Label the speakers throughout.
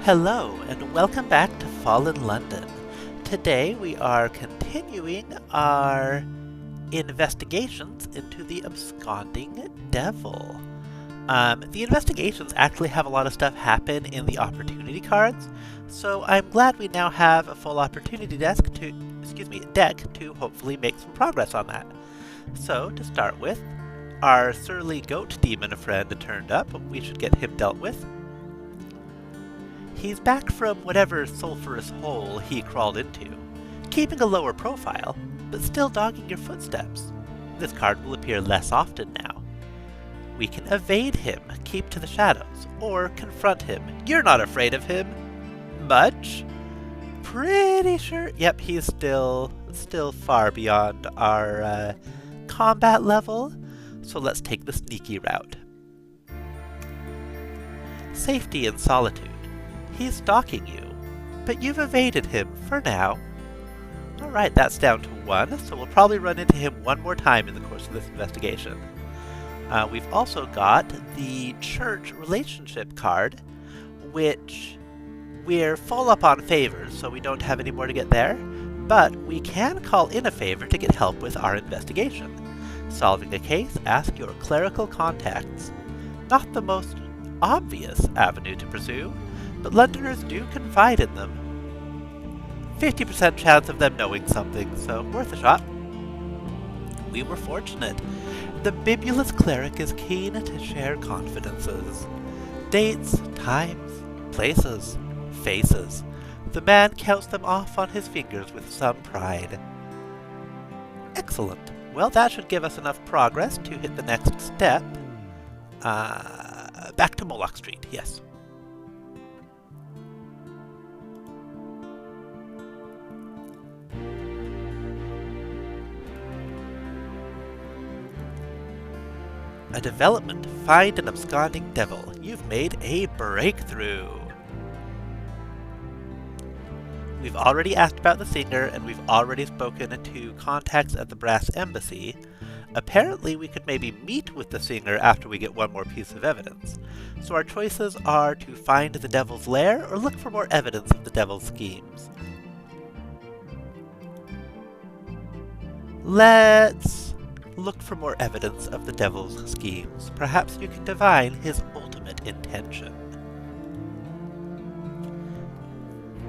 Speaker 1: Hello, and welcome back to Fallen London. Today we are continuing our investigations into the Absconding Devil. The investigations actually have a lot of stuff happen in the opportunity cards, so I'm glad we now have a full opportunity deck to hopefully make some progress on that. So, to start with, our surly goat demon friend turned up. We should get him dealt with. He's back from whatever sulphurous hole he crawled into, keeping a lower profile, but still dogging your footsteps. This card will appear less often now. We can evade him, keep to the shadows, or confront him. You're not afraid of him? Much? Pretty sure. Yep, he's still far beyond our combat level, so let's take the sneaky route. Safety and solitude. He's stalking you, but you've evaded him for now. Alright, that's down to 1, so we'll probably run into him one more time in the course of this investigation. We've also got the church relationship card, which we're full up on favors, so we don't have any more to get there, but we can call in a favor to get help with our investigation. Solving a case, ask your clerical contacts. Not the most obvious avenue to pursue, but Londoners do confide in them. 50% chance of them knowing something, so worth a shot. We were fortunate. The bibulous cleric is keen to share confidences. Dates, times, places, faces. The man counts them off on his fingers with some pride. Excellent. Well, that should give us enough progress to hit the next step. Back to Moloch Street, yes. A development. Find an absconding devil. You've made a breakthrough. We've already asked about the singer, and we've already spoken to contacts at the Brass Embassy. Apparently, we could maybe meet with the singer after we get one more piece of evidence. So our choices are to find the devil's lair or look for more evidence of the devil's schemes. Let's look for more evidence of the devil's schemes. Perhaps you can divine his ultimate intention.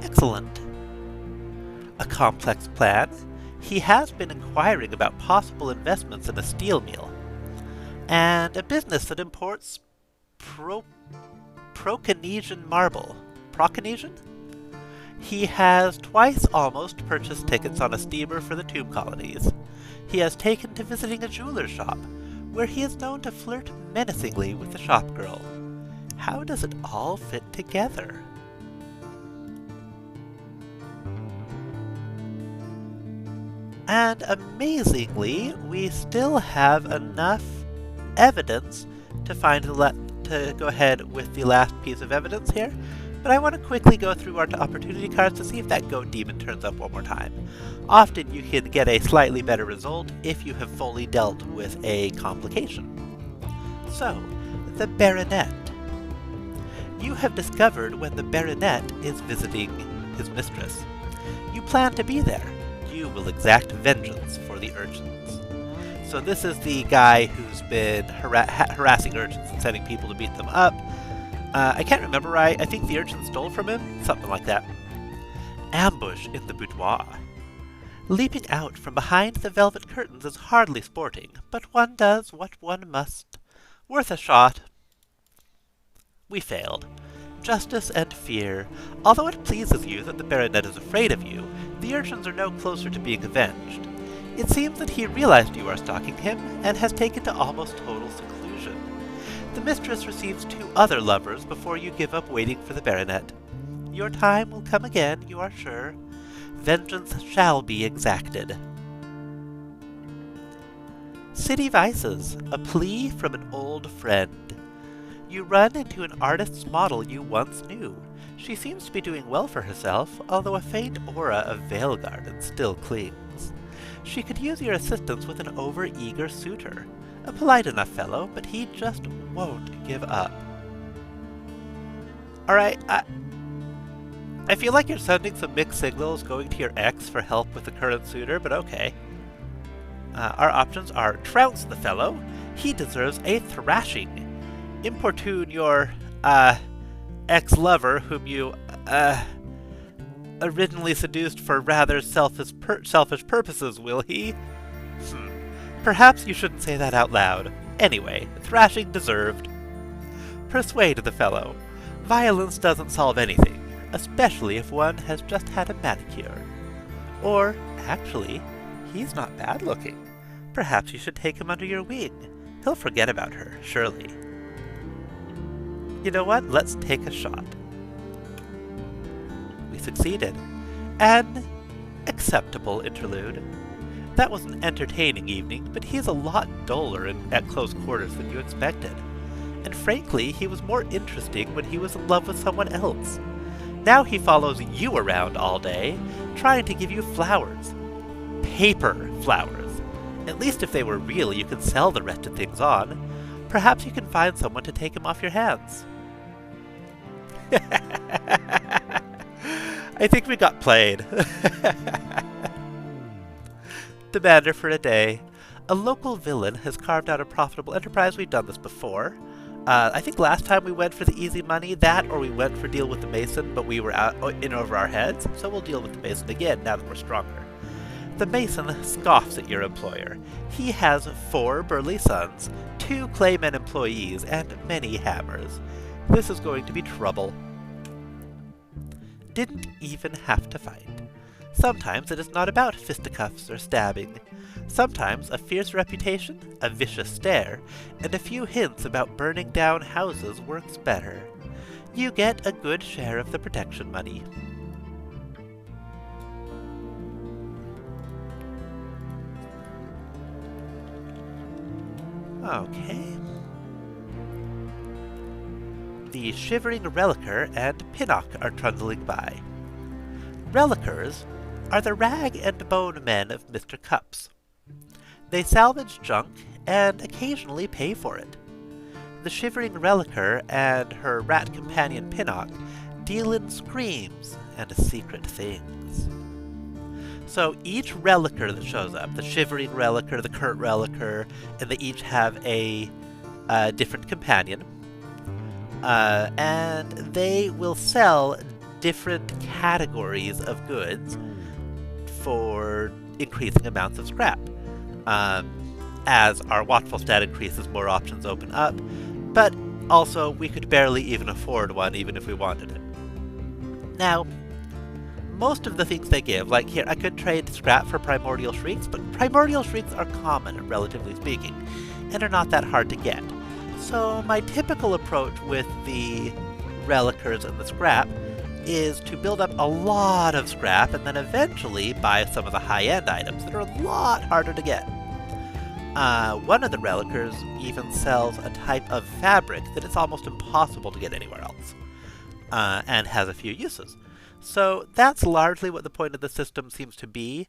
Speaker 1: Excellent. A complex plan. He has been inquiring about possible investments in a steel mill, and a business that imports Procanesian marble. Procanesian? He has twice almost purchased tickets on a steamer for the tomb colonies. He has taken to visiting a jeweler's shop, where he is known to flirt menacingly with the shopgirl. How does it all fit together? And amazingly, we still have enough evidence to go ahead with the last piece of evidence here. But I want to quickly go through our opportunity cards to see if that goat demon turns up one more time. Often you can get a slightly better result if you have fully dealt with a complication. So, the Baronet. You have discovered when the Baronet is visiting his mistress. You plan to be there. You will exact vengeance for the urchins. So this is the guy who's been harassing urchins and sending people to beat them up. I can't remember right. I think the urchin stole from him. Something like that. Ambush in the boudoir. Leaping out from behind the velvet curtains is hardly sporting, but one does what one must. Worth a shot. We failed. Justice and fear. Although it pleases you that the Baronet is afraid of you, the urchins are no closer to being avenged. It seems that he realized you are stalking him, and has taken to almost total seclusion. The mistress receives 2 other lovers before you give up waiting for the Baronet. Your time will come again, you are sure. Vengeance shall be exacted. City Vices. A plea from an old friend. You run into an artist's model you once knew. She seems to be doing well for herself, although a faint aura of Veilgarden still clings. She could use your assistance with an over-eager suitor. A polite enough fellow, but he just won't give up. Alright, I feel like you're sending some mixed signals going to your ex for help with the current suitor, but okay. Our options are trounce the fellow. He deserves a thrashing. Importune your, ex-lover whom you, originally seduced for rather selfish purposes, will he? Perhaps you shouldn't say that out loud. Anyway, thrashing deserved. Persuade the fellow. Violence doesn't solve anything, especially if one has just had a manicure. Or, actually, he's not bad looking. Perhaps you should take him under your wing. He'll forget about her, surely. You know what? Let's take a shot. We succeeded. An acceptable interlude. That was an entertaining evening, but he's a lot duller at close quarters than you expected. And frankly, he was more interesting when he was in love with someone else. Now he follows you around all day, trying to give you flowers. Paper flowers. At least if they were real, you could sell the wretched things on. Perhaps you can find someone to take him off your hands. I think we got played. Demander for a day. A local villain has carved out a profitable enterprise. We've done this before. I think last time we went for the easy money, that or we went for deal with the Mason, but we were out in over our heads, so we'll deal with the Mason again now that we're stronger. The Mason scoffs at your employer. He has 4 burly sons, 2 claymen employees, and many hammers. This is going to be trouble. Didn't even have to fight. Sometimes it is not about fisticuffs or stabbing. Sometimes a fierce reputation, a vicious stare, and a few hints about burning down houses works better. You get a good share of the protection money. Okay. The Shivering Reliquer and Pinnock are trundling by. Reliquers are the rag and bone men of Mr. Cups. They salvage junk and occasionally pay for it. The Shivering Reliquer and her rat companion Pinnock deal in screams and secret things. So each Reliquer that shows up, the Shivering Reliquer, the Curt Reliquer, and they each have a different companion, and they will sell different categories of goods for increasing amounts of scrap. As our watchful stat increases, more options open up, but also we could barely even afford one even if we wanted it. Now, most of the things they give, like here, I could trade scrap for Primordial Shrieks, but Primordial Shrieks are common, relatively speaking, and are not that hard to get. So my typical approach with the Reliquers and the scrap is to build up a lot of scrap and then eventually buy some of the high-end items that are a lot harder to get. One of the Reliquers even sells a type of fabric that is almost impossible to get anywhere else, and has a few uses. So that's largely what the point of the system seems to be.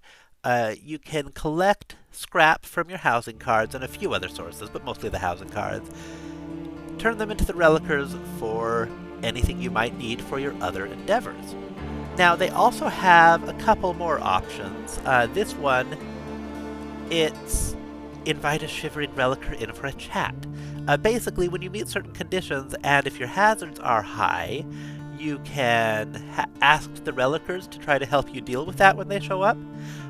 Speaker 1: You can collect scrap from your housing cards and a few other sources, but mostly the housing cards. Turn them into the Reliquers for anything you might need for your other endeavors. Now, they also have a couple more options. This one, it's invite a Shivering Reliquer in for a chat. Basically, when you meet certain conditions, and if your hazards are high, you can ask the Reliquers to try to help you deal with that when they show up,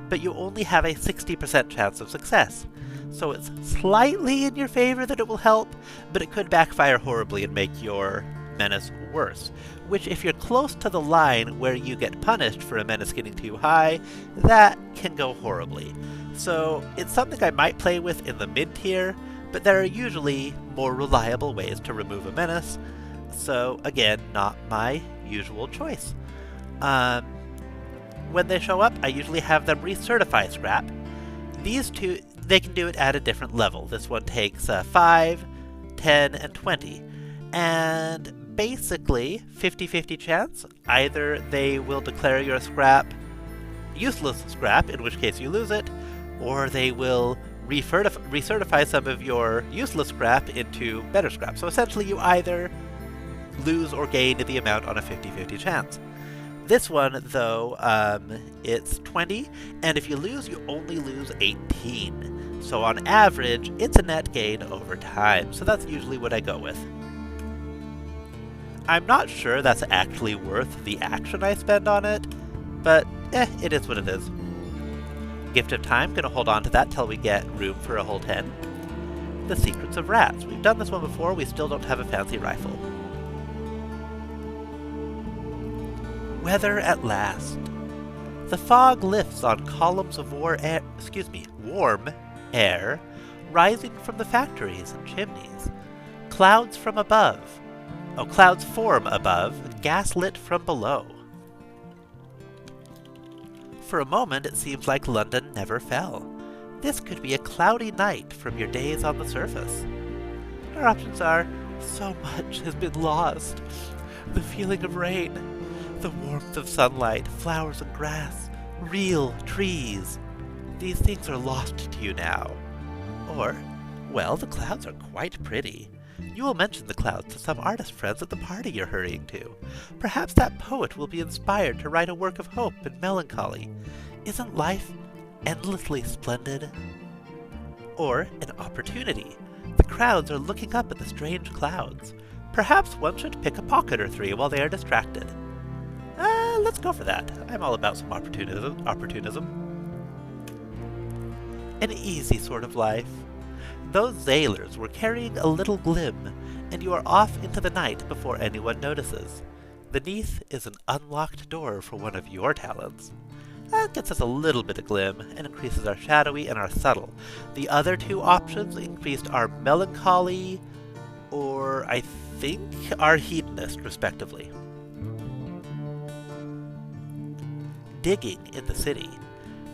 Speaker 1: but you only have a 60% chance of success. So it's slightly in your favor that it will help, but it could backfire horribly and make your menace worse, which if you're close to the line where you get punished for a menace getting too high, that can go horribly. So it's something I might play with in the mid-tier, but there are usually more reliable ways to remove a menace, so again, not my usual choice. When they show up, I usually have them recertify scrap. These two, they can do it at a different level. This one takes 5, 10, and 20. And basically, 50-50 chance. Either they will declare your scrap useless scrap, in which case you lose it, or they will recertify some of your useless scrap into better scrap. So essentially you either lose or gain the amount on a 50-50 chance. This one, though, it's 20, and if you lose, you only lose 18. So on average, it's a net gain over time, so that's usually what I go with. I'm not sure that's actually worth the action I spend on it, but it is what it is. Gift of Time, gonna hold on to that till we get room for a whole 10. The Secrets of Rats. We've done this one before, we still don't have a fancy rifle. Weather at last. The fog lifts on columns of warm air, rising from the factories and chimneys. Clouds form above, gaslit from below. For a moment it seems like London never fell. This could be a cloudy night from your days on the surface. Our options are, so much has been lost. The feeling of rain, the warmth of sunlight, flowers and grass, real trees. These things are lost to you now. Or, well, the clouds are quite pretty. You will mention the clouds to some artist friends at the party you're hurrying to. Perhaps that poet will be inspired to write a work of hope and melancholy. Isn't life endlessly splendid? Or an opportunity. The crowds are looking up at the strange clouds. Perhaps one should pick a pocket or three while they are distracted. Let's go for that. I'm all about some opportunism. An easy sort of life. Those sailors were carrying a little glim, and you are off into the night before anyone notices. Beneath is an unlocked door for one of your talents. That gets us a little bit of glim, and increases our shadowy and our subtle. The other two options increased our melancholy, or I think our hedonist, respectively. Digging in the city.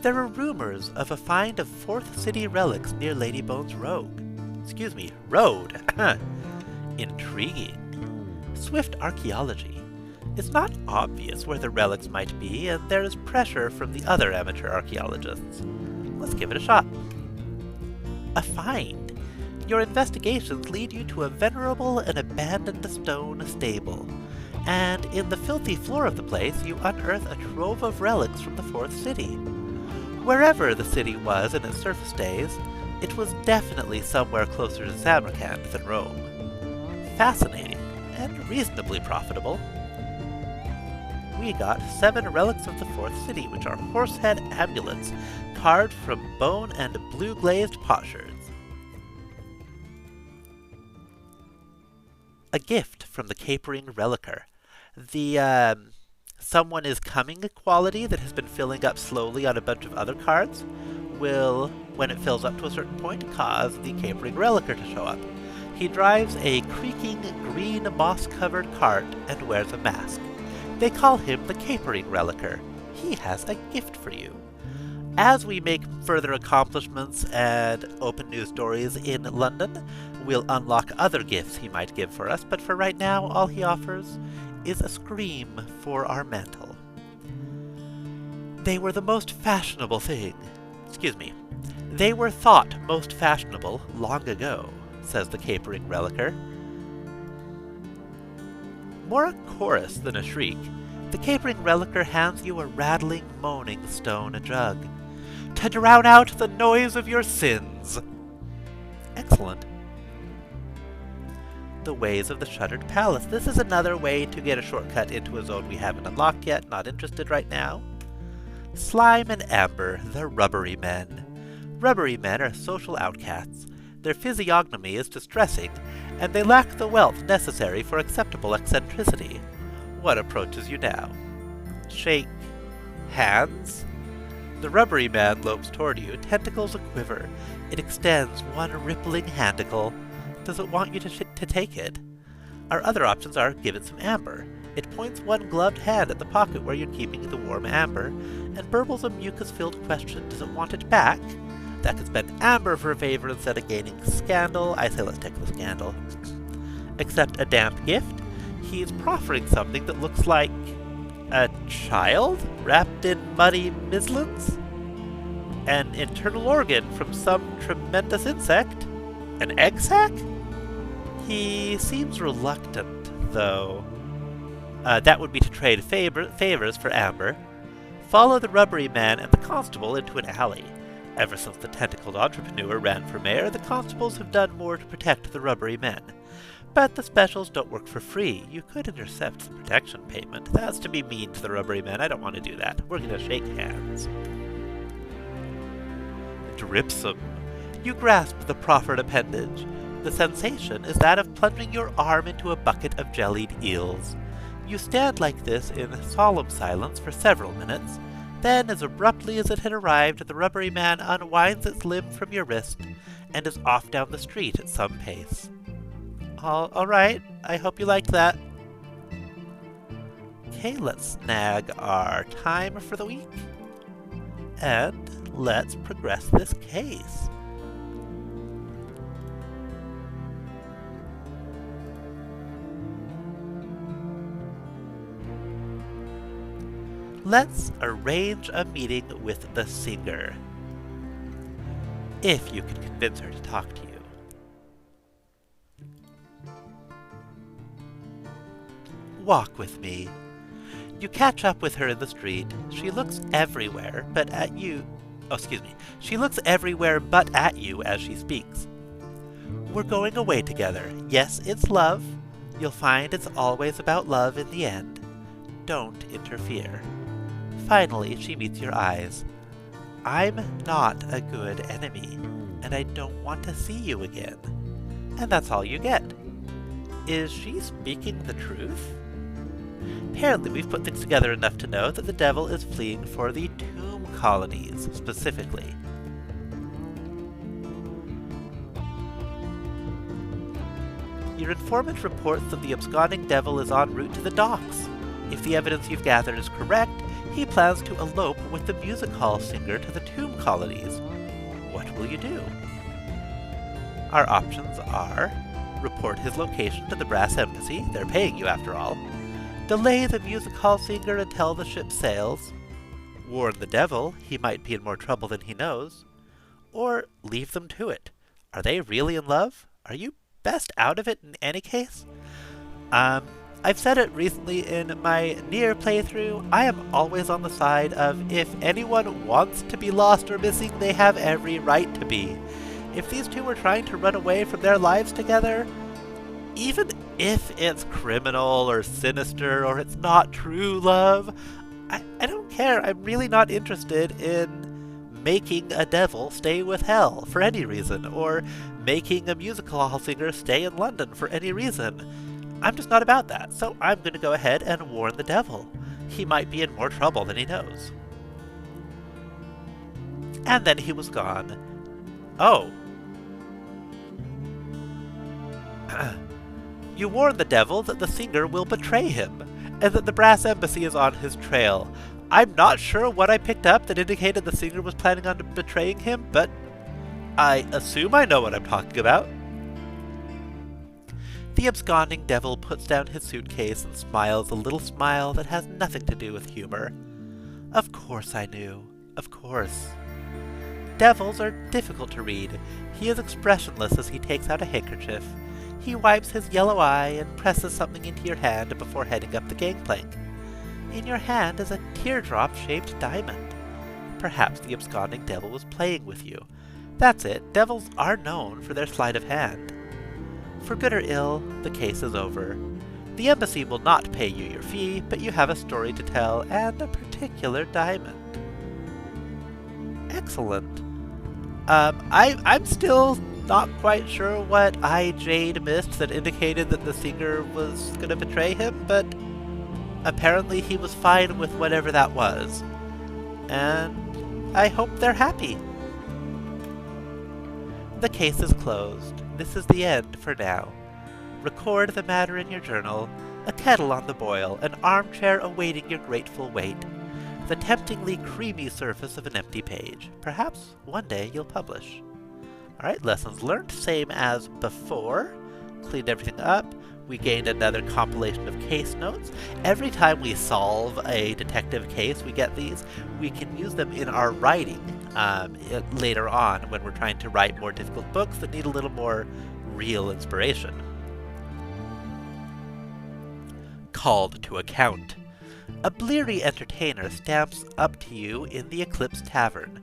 Speaker 1: There are rumors of a find of 4th City relics near Ladybone's road. Intriguing. Swift archaeology. It's not obvious where the relics might be, and there is pressure from the other amateur archaeologists. Let's give it a shot. A find. Your investigations lead you to a venerable and abandoned stone stable, and in the filthy floor of the place you unearth a trove of relics from the 4th City. Wherever the city was in its surface days, it was definitely somewhere closer to Samarkand than Rome. Fascinating, and reasonably profitable. We got 7 relics of the 4th City, which are horsehead amulets, carved from bone and blue-glazed potsherds. A gift from the Capering Reliquar. The, someone is coming quality that has been filling up slowly on a bunch of other cards will, when it fills up to a certain point, cause the Capering Reliquar to show up. He drives a creaking green moss-covered cart and wears a mask. They call him the Capering Reliquar. He has a gift for you. As we make further accomplishments and open new stories in London, we'll unlock other gifts he might give for us, but for right now, all he offers is a scream for our mantle. They were the most fashionable thing. They were thought most fashionable long ago, says the Capering Reliquar. More a chorus than a shriek, the Capering Reliquar hands you a rattling, moaning stone jug. To drown out the noise of your sins! Excellent. The Ways of the Shuttered Palace. This is another way to get a shortcut into a zone we haven't unlocked yet, not interested right now. Slime and Amber, the Rubbery Men. Rubbery Men are social outcasts. Their physiognomy is distressing, and they lack the wealth necessary for acceptable eccentricity. What approaches you now? Shake hands? The Rubbery Man lopes toward you, tentacles a-quiver. It extends one rippling handicle. Does it want you to take it? Our other options are give it some amber. It points one gloved hand at the pocket where you're keeping the warm amber, and burbles a mucus-filled question, does it want it back? That could spend amber for a favor instead of gaining scandal. I say let's take the scandal. Accept a damp gift. He's proffering something that looks like a child wrapped in muddy mislins? An internal organ from some tremendous insect? An egg sac? He seems reluctant, though. That would be to trade favors for amber. Follow the rubbery man and the constable into an alley. Ever since the tentacled entrepreneur ran for mayor, the constables have done more to protect the rubbery men. But the specials don't work for free. You could intercept the protection payment. That's to be mean to the rubbery men. I don't want to do that. We're going to shake hands. Dripsum. You grasp the proffered appendage. The sensation is that of plunging your arm into a bucket of jellied eels. You stand like this in solemn silence for several minutes. Then, as abruptly as it had arrived, the rubbery man unwinds its limb from your wrist and is off down the street at some pace. All right, I hope you liked that. Okay, let's snag our timer for the week. And let's progress this case. Let's arrange a meeting with the singer. If you can convince her to talk to you. Walk with me. You catch up with her in the street. She looks everywhere but at you. She looks everywhere but at you as she speaks. We're going away together. Yes, it's love. You'll find it's always about love in the end. Don't interfere. Finally, she meets your eyes. I'm not a good enemy, and I don't want to see you again. And that's all you get. Is she speaking the truth? Apparently, we've put things together enough to know that the devil is fleeing for the tomb colonies, specifically. Your informant reports that the absconding devil is en route to the docks. If the evidence you've gathered is correct, he plans to elope with the music hall singer to the tomb colonies. What will you do? Our options are: report his location to the brass embassy, they're paying you after all; delay the music hall singer until the ship sails; warn the devil, he might be in more trouble than he knows; or leave them to it. Are they really in love? Are you best out of it in any case? I've said it recently in my near playthrough, I am always on the side of if anyone wants to be lost or missing, they have every right to be. If these two are trying to run away from their lives together, even if it's criminal or sinister or it's not true love, I don't care. I'm really not interested in making a devil stay with hell for any reason, or making a musical hall singer stay in London for any reason. I'm just not about that, so I'm going to go ahead and warn the devil. He might be in more trouble than he knows. And then he was gone. Oh. You warn the devil that the singer will betray him, and that the brass embassy is on his trail. I'm not sure what I picked up that indicated the singer was planning on betraying him, but I assume I know what I'm talking about. The absconding devil puts down his suitcase and smiles a little smile that has nothing to do with humor. Of course I knew. Of course. Devils are difficult to read. He is expressionless as he takes out a handkerchief. He wipes his yellow eye and presses something into your hand before heading up the gangplank. In your hand is a teardrop-shaped diamond. Perhaps the absconding devil was playing with you. That's it. Devils are known for their sleight of hand. For good or ill, the case is over. The embassy will not pay you your fee, but you have a story to tell and a particular diamond. Excellent. I'm still not quite sure what Jade missed that indicated that the singer was going to betray him, but apparently he was fine with whatever that was. And I hope they're happy. The case is closed. This is the end for now. Record the matter in your journal, a kettle on the boil, an armchair awaiting your grateful wait, the temptingly creamy surface of an empty page. Perhaps one day you'll publish. Alright, lessons learned, same as before. Cleaned everything up. We gained another compilation of case notes. Every time we solve a detective case, we get these. We can use them in our writing later on when we're trying to write more difficult books that need a little more real inspiration. called to account. A bleary entertainer stamps up to you in the Eclipse Tavern.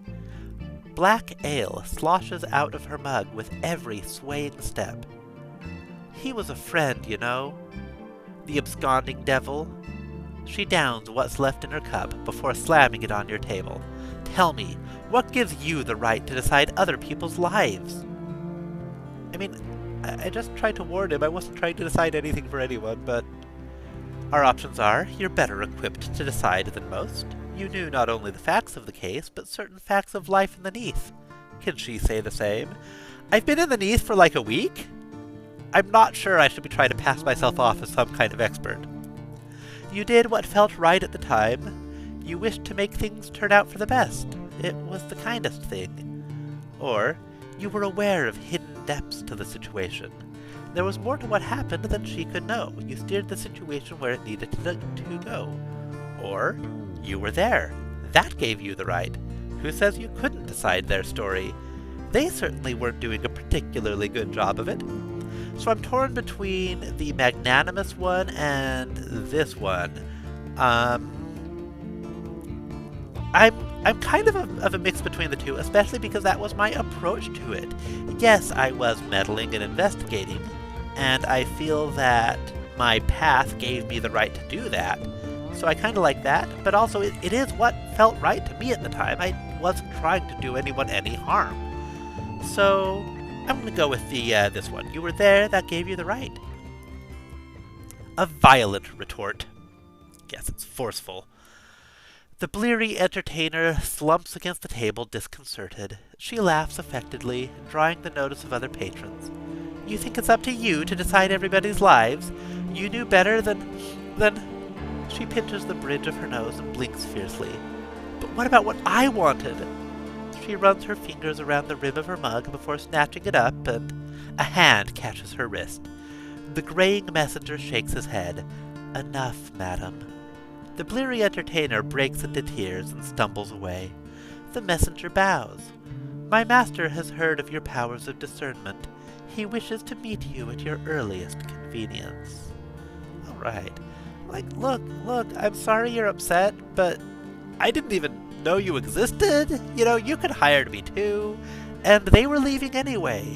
Speaker 1: Black ale sloshes out of her mug with every swaying step. He was a friend, you know. The absconding devil. She downs what's left in her cup before slamming it on your table. Tell me, what gives you the right to decide other people's lives? I mean, I just tried to warn him. I wasn't trying to decide anything for anyone, but... Our options are, you're better equipped to decide than most. You knew not only the facts of the case, but certain facts of life in the Neath. Can she say the same? I've been in the Neath for like a week? I'm not sure I should be trying to pass myself off as some kind of expert. You did what felt right at the time. You wished to make things turn out for the best. It was the kindest thing. Or, you were aware of hidden depths to the situation. There was more to what happened than she could know. You steered the situation where it needed to go. Or, you were there. That gave you the right. Who says you couldn't decide their story? They certainly weren't doing a particularly good job of it. So I'm torn between the magnanimous one and this one. I'm kind of a mix between the two, especially because that was my approach to it. Yes, I was meddling and investigating, and I feel that my path gave me the right to do that. So I kind of like that, but also it is what felt right to me at the time. I wasn't trying to do anyone any harm. So I'm going to go with this one. You were there, that gave you the right. A violent retort. Yes, it's forceful. The bleary entertainer slumps against the table, disconcerted. She laughs affectedly, drawing the notice of other patrons. You think it's up to you to decide everybody's lives? You knew better than... She pinches the bridge of her nose and blinks fiercely. But what about what I wanted? She runs her fingers around the rim of her mug before snatching it up, and a hand catches her wrist. The graying messenger shakes his head. Enough, madam. The bleary entertainer breaks into tears and stumbles away. The messenger bows. My master has heard of your powers of discernment. He wishes to meet you at your earliest convenience. All right. Look, I'm sorry you're upset, but I didn't even know you existed. You know, you could hired me too. And they were leaving anyway.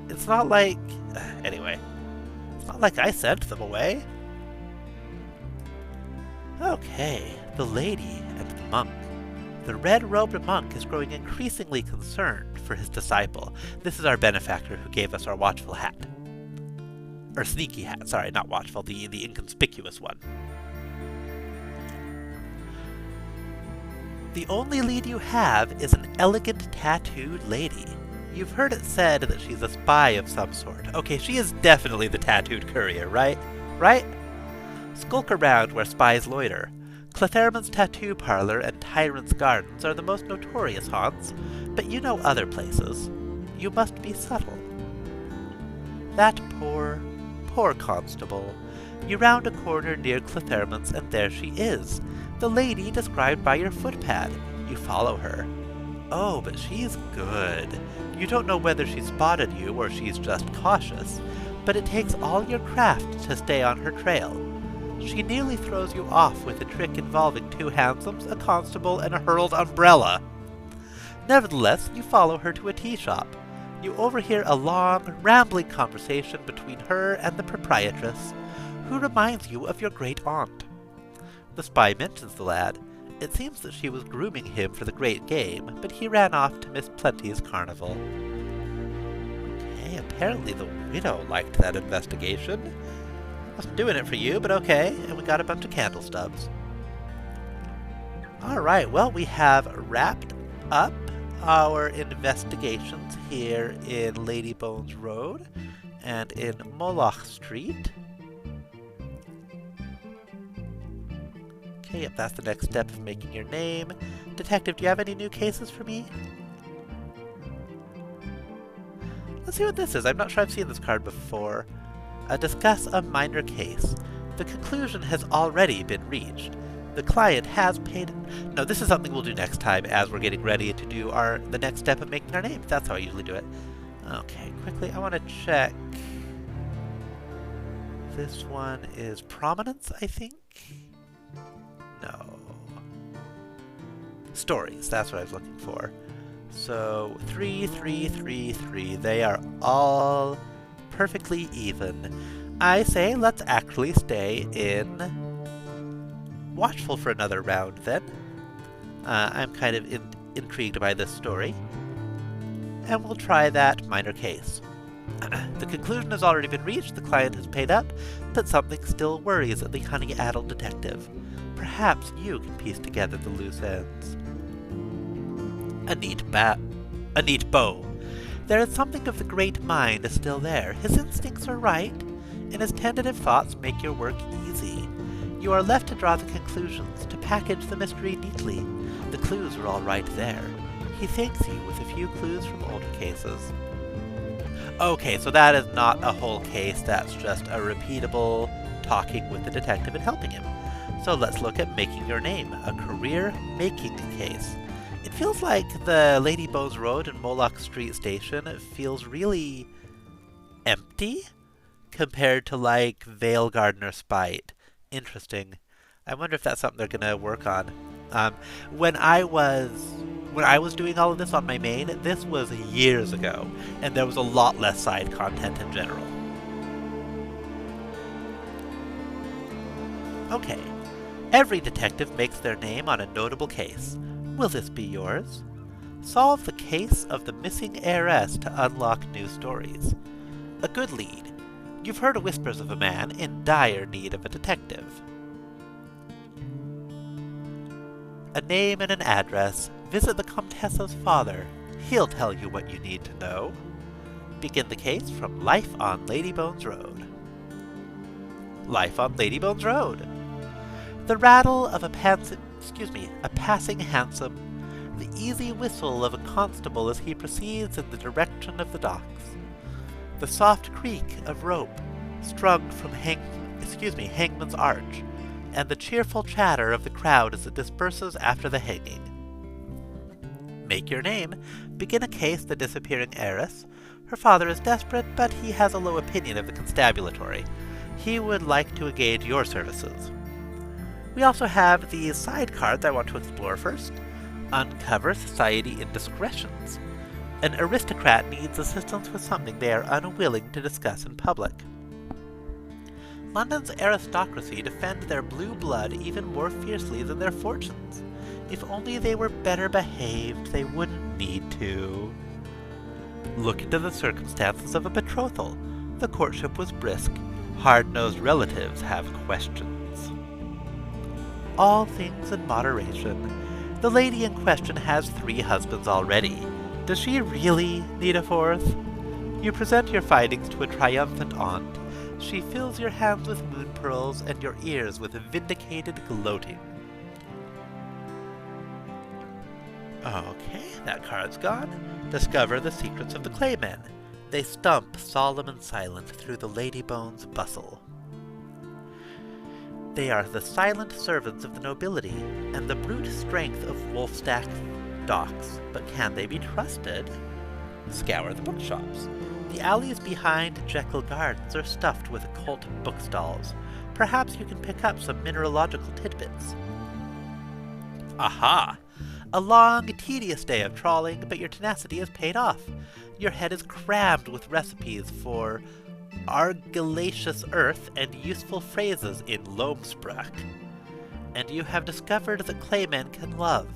Speaker 1: It's not like... Anyway. It's not like I sent them away. Okay, the lady and the monk. The red-robed monk is growing increasingly concerned for his disciple. This is our benefactor who gave us our watchful hat. Or sneaky hat, sorry, not watchful, the inconspicuous one. The only lead you have is an elegant tattooed lady. You've heard it said that she's a spy of some sort. Okay, she is definitely the tattooed courier, right? Right? Skulk around where spies loiter. Clothairman's tattoo parlor and Tyrant's Gardens are the most notorious haunts, but you know other places. You must be subtle. That poor constable. You round a corner near Clothairman's and there she is, the lady described by your footpad. You follow her. Oh, but she's good. You don't know whether she spotted you or she's just cautious, but it takes all your craft to stay on her trail. She nearly throws you off with a trick involving two hansoms, a constable, and a hurled umbrella. Nevertheless, you follow her to a tea shop. You overhear a long, rambling conversation between her and the proprietress, who reminds you of your great aunt. The spy mentions the lad. It seems that she was grooming him for the great game, but he ran off to Miss Plenty's carnival. Okay, apparently the widow liked that investigation. Wasn't doing it for you, but okay, and we got a bunch of candle stubs. Alright, well, we have wrapped up our investigations here in Ladybones Road and in Moloch Street. Okay, yep, that's the next step of making your name. Detective, do you have any new cases for me? Let's see what this is. I'm not sure I've seen this card before. Discuss a minor case. The conclusion has already been reached. The client has paid... No, this is something we'll do next time as we're getting ready to do the next step of making our name. That's how I usually do it. Okay, quickly, I want to check This one is prominence, I think? No. Stories, that's what I was looking for. So 3, 3, 3, 3. They are all perfectly even. I say let's actually stay in watchful for another round then. I'm kind of intrigued by this story. And we'll try that minor case. The conclusion has already been reached, the client has paid up, but something still worries the honey-addled detective. Perhaps you can piece together the loose ends. A neat bow. There is something of the great mind still there. His instincts are right, and his tentative thoughts make your work easy. You are left to draw the conclusions, to package the mystery neatly. The clues are all right there. He thanks you with a few clues from older cases. Okay, so that is not a whole case, that's just a repeatable talking with the detective and helping him. So let's look at making your name, a career-making case. It feels like the Lady Bones Road and Moloch Street Station feels really empty compared to like Veilgarden or Spite. Interesting. I wonder if that's something they're gonna work on. When I was doing all of this on my main, this was years ago, and there was a lot less side content in general. Okay. Every detective makes their name on a notable case. Will this be yours? Solve the case of the missing heiress to unlock new stories. A good lead. You've heard whispers of a man in dire need of a detective. A name and an address. Visit the Comtesse's father. He'll tell you what you need to know. Begin the case from Life on Lady Bones Road. Life on Lady Bones Road. The rattle of a passing hansom, the easy whistle of a constable as he proceeds in the direction of the docks, the soft creak of rope strung from Hangman's Arch, and the cheerful chatter of the crowd as it disperses after the hanging. Make your name. Begin a case, the disappearing heiress. Her father is desperate, but he has a low opinion of the constabulary. He would like to engage your services. We also have the side cards I want to explore first. Uncover society indiscretions. An aristocrat needs assistance with something they are unwilling to discuss in public. London's aristocracy defend their blue blood even more fiercely than their fortunes. If only they were better behaved, they wouldn't need to. Look into the circumstances of a betrothal. The courtship was brisk. Hard-nosed relatives have questions. All things in moderation. The lady in question has 3 husbands already. Does she really need a 4th? You present your findings to a triumphant aunt. She fills your hands with moon pearls and your ears with vindicated gloating. Okay, that card's gone. Discover the secrets of the Claymen. They stump, solemn and silent, through the Ladybone's bustle. They are the silent servants of the nobility, and the brute strength of Wolfstack docks. But can they be trusted? Scour the bookshops. The alleys behind Jekyll Gardens are stuffed with occult bookstalls. Perhaps you can pick up some mineralogical tidbits. Aha! A long, tedious day of trawling, but your tenacity has paid off. Your head is crammed with recipes for argillaceous earth and useful phrases in Loamsprach. And you have discovered that claymen can love,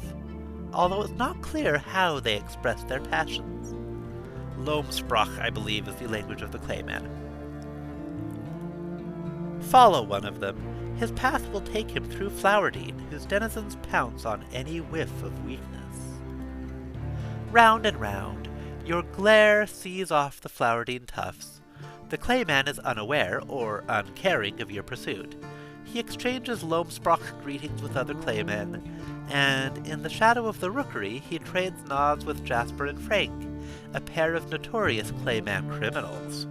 Speaker 1: although it's not clear how they express their passions. Loamsprach, I believe, is the language of the claymen. Follow one of them. His path will take him through Flowerdine, whose denizens pounce on any whiff of weakness. Round and round, your glare sees off the Flowerdine toughs. The clayman is unaware, or uncaring, of your pursuit. He exchanges Loamsprach greetings with other claymen, and in the shadow of the rookery he trades nods with Jasper and Frank, a pair of notorious clayman criminals.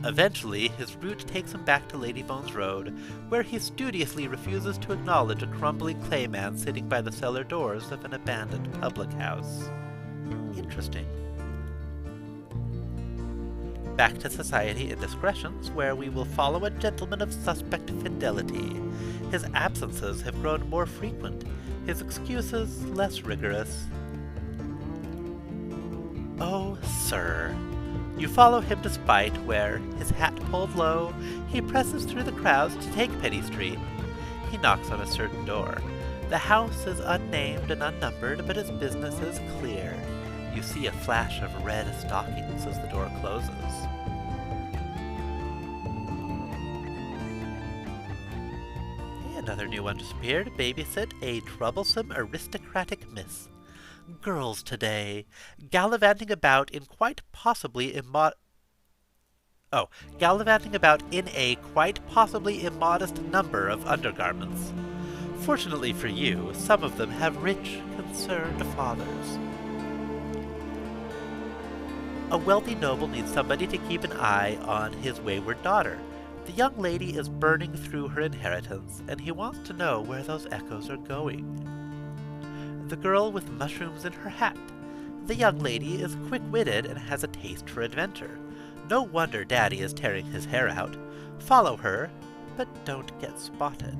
Speaker 1: Eventually, his route takes him back to Ladybones Road, where he studiously refuses to acknowledge a crumbling clayman sitting by the cellar doors of an abandoned public house. Interesting. back to society indiscretions, where we will follow a gentleman of suspect fidelity. His absences have grown more frequent, his excuses less rigorous. Oh, sir. You follow him despite where, his hat pulled low, he presses through the crowds to take Penny Street. He knocks on a certain door. The house is unnamed and unnumbered, but his business is clear. You see a flash of red stockings as the door closes. Another new one just appeared. Babysit a troublesome aristocratic miss. Girls today, gallivanting about in a quite possibly immodest number of undergarments. Fortunately for you, some of them have rich, concerned fathers. A wealthy noble needs somebody to keep an eye on his wayward daughter. The young lady is burning through her inheritance, and he wants to know where those echoes are going. The girl with mushrooms in her hat. The young lady is quick-witted and has a taste for adventure. No wonder Daddy is tearing his hair out. Follow her, but don't get spotted.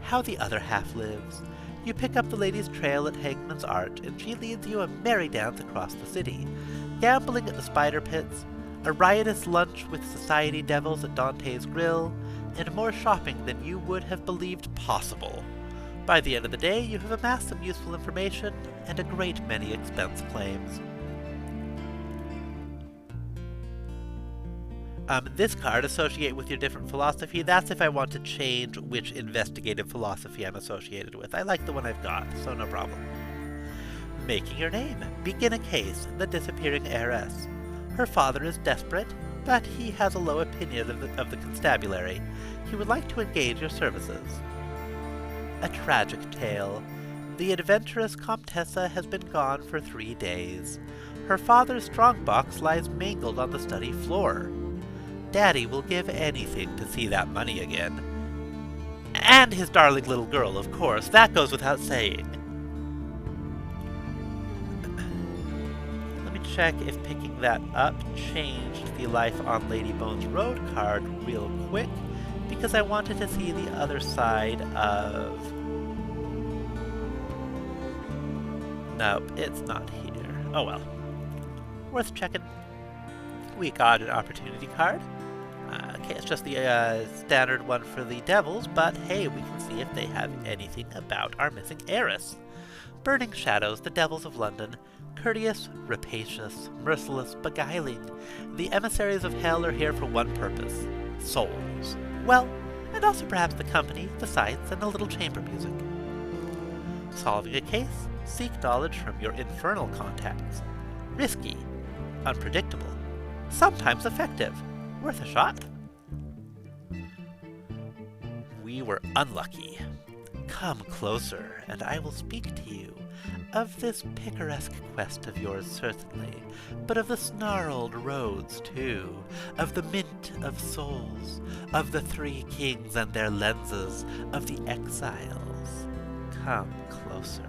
Speaker 1: How the other half lives. You pick up the lady's trail at Hangman's Arch, and she leads you a merry dance across the city. Gambling at the spider pits, a riotous lunch with society devils at Dante's Grill, and more shopping than you would have believed possible. By the end of the day, you have amassed some useful information and a great many expense claims. This card, associate with your different philosophy, that's if I want to change which investigative philosophy I'm associated with. I like the one I've got, so no problem. Making your name. Begin a case, the disappearing heiress. Her father is desperate, but he has a low opinion of the constabulary. He would like to engage your services. A tragic tale. The adventurous Comtessa has been gone for 3 days. Her father's strongbox lies mangled on the study floor. Daddy will give anything to see that money again. And his darling little girl, of course. That goes without saying. Let me check if picking that up changed the Life on Lady Bones Road card real quick, because I wanted to see the other side of... Nope, it's not here. Oh well. Worth checking. We got an opportunity card. Okay, it's just the standard one for the devils, but hey, we can see if they have anything about our missing heiress. Burning Shadows, the devils of London. Courteous, rapacious, merciless, beguiling. The emissaries of hell are here for one purpose. Souls. Well, and also perhaps the company, the sights, and a little chamber music. Solving a case, seek knowledge from your infernal contacts. Risky. Unpredictable. Sometimes effective. Worth a shot. We were unlucky. Come closer, and I will speak to you. Of this picaresque quest of yours, certainly, but of the snarled roads, too, of the mint of souls, of the 3 kings and their lenses, of the exiles. Come closer.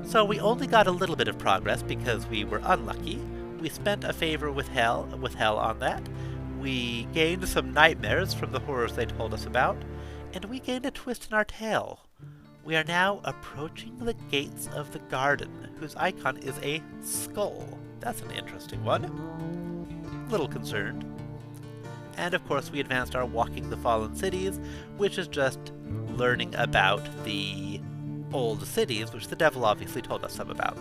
Speaker 1: So we only got a little bit of progress because we were unlucky. We spent a favor with hell on that. We gained some nightmares from the horrors they told us about, and we gained a twist in our tale. We are now approaching the gates of the garden, whose icon is a skull. That's an interesting one. A little concerned. And of course we advanced our Walking the Fallen Cities, which is just learning about the old cities, which the devil obviously told us some about.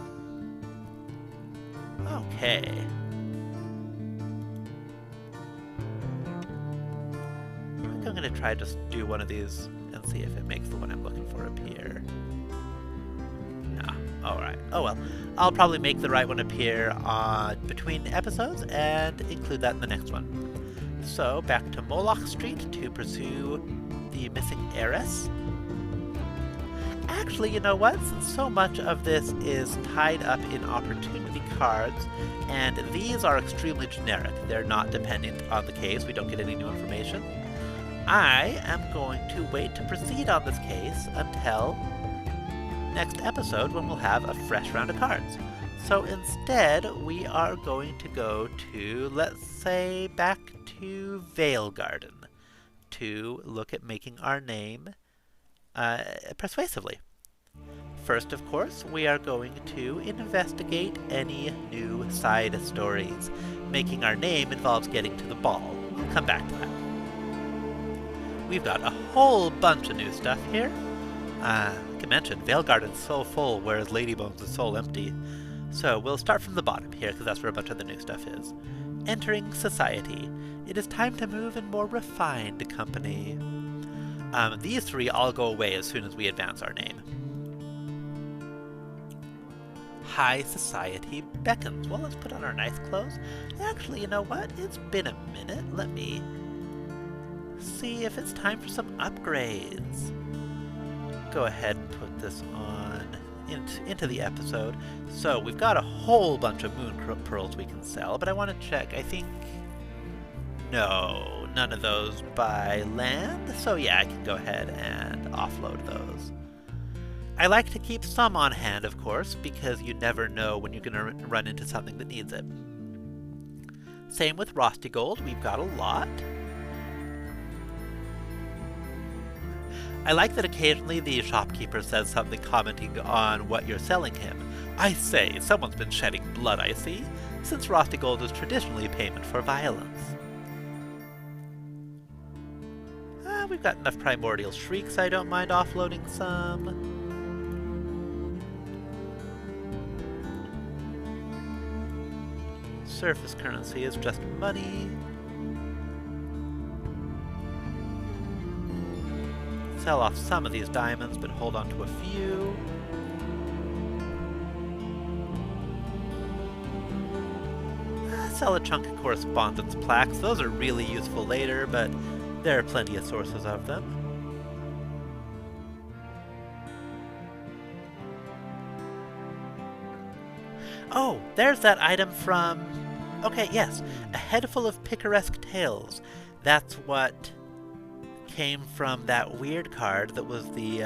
Speaker 1: Okay. I think I'm going to try just do one of these and see if it makes the one I'm looking for appear. No. Alright. Oh well. I'll probably make the right one appear between episodes and include that in the next one. So, back to Moloch Street to pursue the missing heiress. Actually, you know what? Since so much of this is tied up in opportunity cards, and these are extremely generic, they're not dependent on the case, we don't get any new information, I am going to wait to proceed on this case until next episode when we'll have a fresh round of cards. So instead, we are going to go to, let's say, back to Veilgarden to look at making our name persuasively. First, of course, we are going to investigate any new side stories. Making our name involves getting to the ball. We'll come back to that. We've got a whole bunch of new stuff here. Like I mentioned, Veilgarden's so full, whereas Ladybones is so empty. So we'll start from the bottom here, because that's where a bunch of the new stuff is. Entering society. It is time to move in more refined company. These three all go away as soon as we advance our name. High society beckons. Well, let's put on our nice clothes. Actually, you know what? It's been a minute. Let me see if it's time for some upgrades. Go ahead and put this on into the episode. So we've got a whole bunch of moon pearls we can sell, but I want to check. I think no, none of those by land. So yeah, I can go ahead and offload those. I like to keep some on hand, of course, because you never know when you're going to run into something that needs it. Same with Rusty Gold, we've got a lot. I like that occasionally the shopkeeper says something commenting on what you're selling him. I say, someone's been shedding blood, I see, since Rusty Gold is traditionally payment for violence. We've got enough primordial shrieks, I don't mind offloading some. Surface currency is just money. Sell off some of these diamonds, but hold on to a few. Sell a chunk of correspondence plaques. Those are really useful later, but there are plenty of sources of them. Oh, there's that item from... Okay, yes, a head full of picaresque tales. That's what came from that weird card that was the,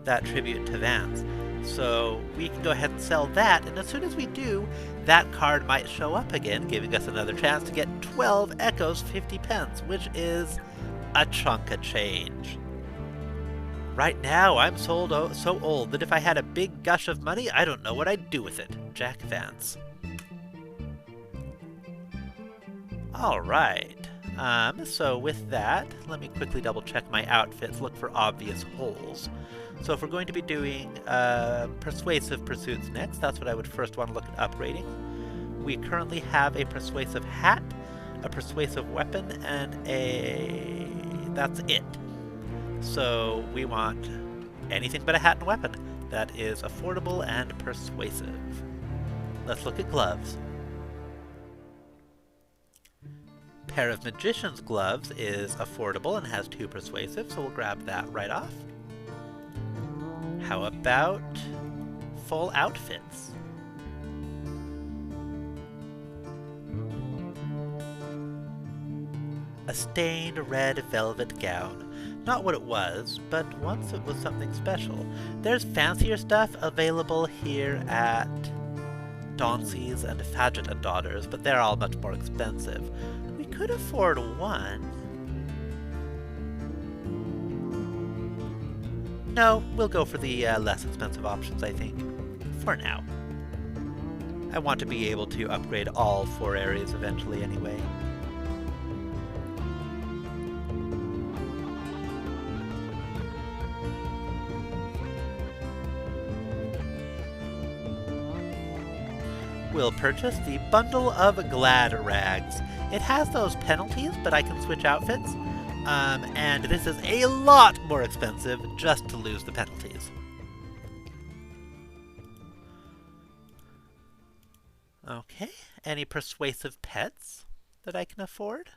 Speaker 1: that tribute to Vance. So we can go ahead and sell that, and as soon as we do, that card might show up again, giving us another chance to get 12 echoes 50 pence, which is a chunk of change. Right now, I'm so old that if I had a big gush of money, I don't know what I'd do with it. Jack Vance. Alright, so with that, let me quickly double check my outfits, look for obvious holes. So if we're going to be doing persuasive pursuits next, that's what I would first want to look at upgrading. We currently have a persuasive hat, a persuasive weapon, and a... that's it. So we want anything but a hat and weapon that is affordable and persuasive. Let's look at gloves. Pair of Magician's gloves is affordable and has 2 persuasive, so we'll grab that right off. How about full outfits? A stained red velvet gown. Not what it was, but once it was something special. There's fancier stuff available here at Dauncey's and Fadget and Daughters, but they're all much more expensive. We could afford one. No, we'll go for the less expensive options, I think. For now. I want to be able to upgrade all 4 areas eventually anyway. We'll purchase the Bundle of Glad Rags. It has those penalties, but I can switch outfits. And this is a lot more expensive just to lose the penalties. Okay, any persuasive pets that I can afford?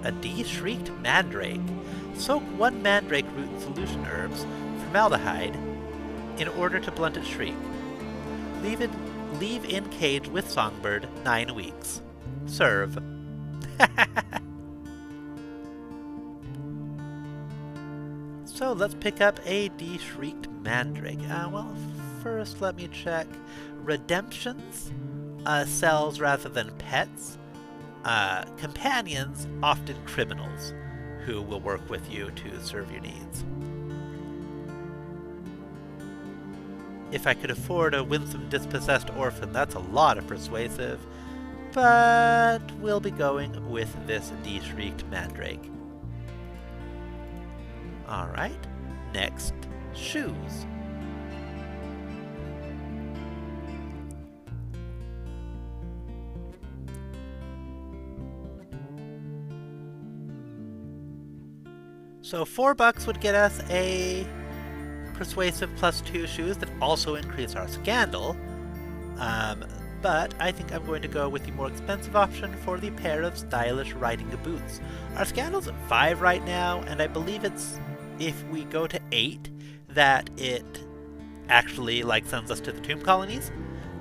Speaker 1: A de-shrieked mandrake. Soak 1 mandrake root in solution herbs, formaldehyde, in order to blunt its shriek. Leave in cage with songbird 9 weeks. Serve. So let's pick up a de-shrieked mandrake. Well, first let me check. Redemptions, sells rather than pets. Companions, often criminals, who will work with you to serve your needs. If I could afford a winsome dispossessed orphan, that's a lot of persuasive, but we'll be going with this de-shrieked mandrake. Alright, next, shoes. So $4 would get us a persuasive +2 shoes that also increase our scandal, but I think I'm going to go with the more expensive option for the pair of stylish riding boots. Our scandal's at 5 right now, and I believe it's, if we go to 8, that it actually sends us to the tomb colonies,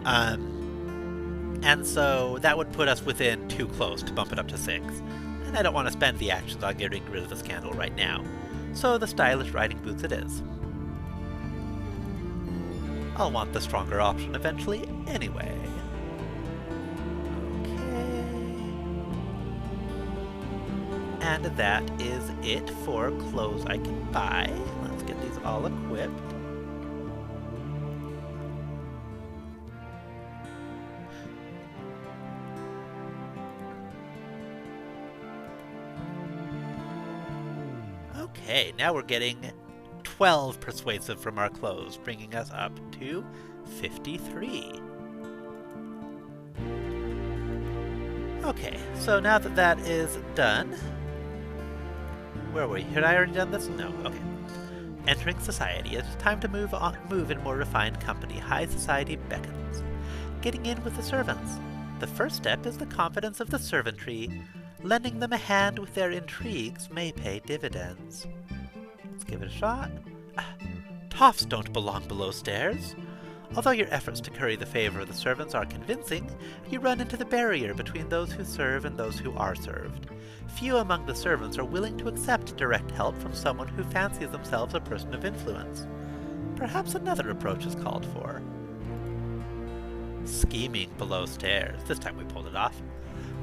Speaker 1: and so that would put us within too close to bump it up to 6, and I don't want to spend the actions on getting rid of the scandal right now, so the stylish riding boots it is. I'll want the stronger option eventually anyway. Okay. And that is it for clothes I can buy. Let's get these all equipped. Okay, now we're getting 12 persuasive from our clothes, bringing us up to 53. Okay, so now that that is done... Where were we? Had I already done this? No, okay. Entering society. It is time to move in more refined company. High society beckons. Getting in with the servants. The first step is the confidence of the servantry. Lending them a hand with their intrigues may pay dividends. Let's give it a shot. Toffs don't belong below stairs. Although your efforts to curry the favor of the servants are convincing, you run into the barrier between those who serve and those who are served. Few among the servants are willing to accept direct help from someone who fancies themselves a person of influence. Perhaps another approach is called for. Scheming below stairs. This time we pulled it off.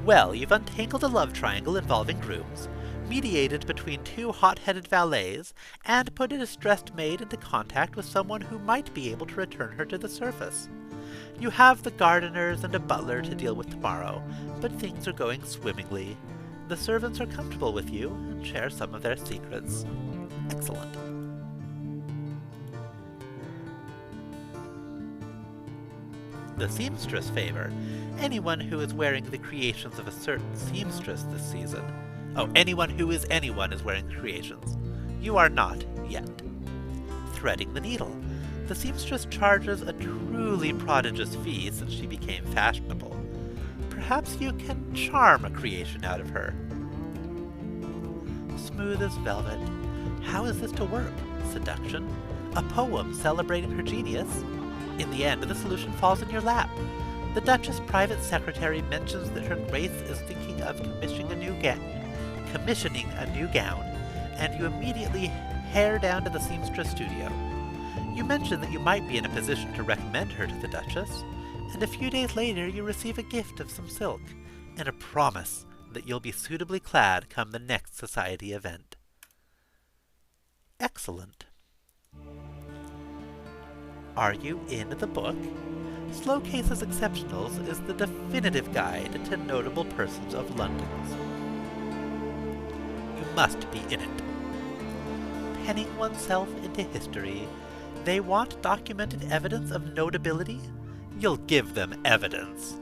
Speaker 1: Well, you've untangled a love triangle involving grooms, mediated between two hot-headed valets, and put a distressed maid into contact with someone who might be able to return her to the surface. You have the gardeners and a butler to deal with tomorrow, but things are going swimmingly. The servants are comfortable with you and share some of their secrets. Excellent. The seamstress favor. Anyone who is wearing the creations of a certain seamstress this season. Oh, anyone who is anyone is wearing the creations. You are not, yet. Threading the needle. The seamstress charges a truly prodigious fee since she became fashionable. Perhaps you can charm a creation out of her. Smooth as velvet. How is this to work? Seduction? A poem celebrating her genius? In the end, the solution falls in your lap. The Duchess' private secretary mentions that Her Grace is thinking of commissioning a new gown, and you immediately hare down to the seamstress studio. You mention that you might be in a position to recommend her to the Duchess, and a few days later you receive a gift of some silk, and a promise that you'll be suitably clad come the next society event. Excellent. Are you in the book? Slow Cases Exceptionals is the definitive guide to notable persons of London's. You must be in it. Penning oneself into history. They want documented evidence of notability? You'll give them evidence.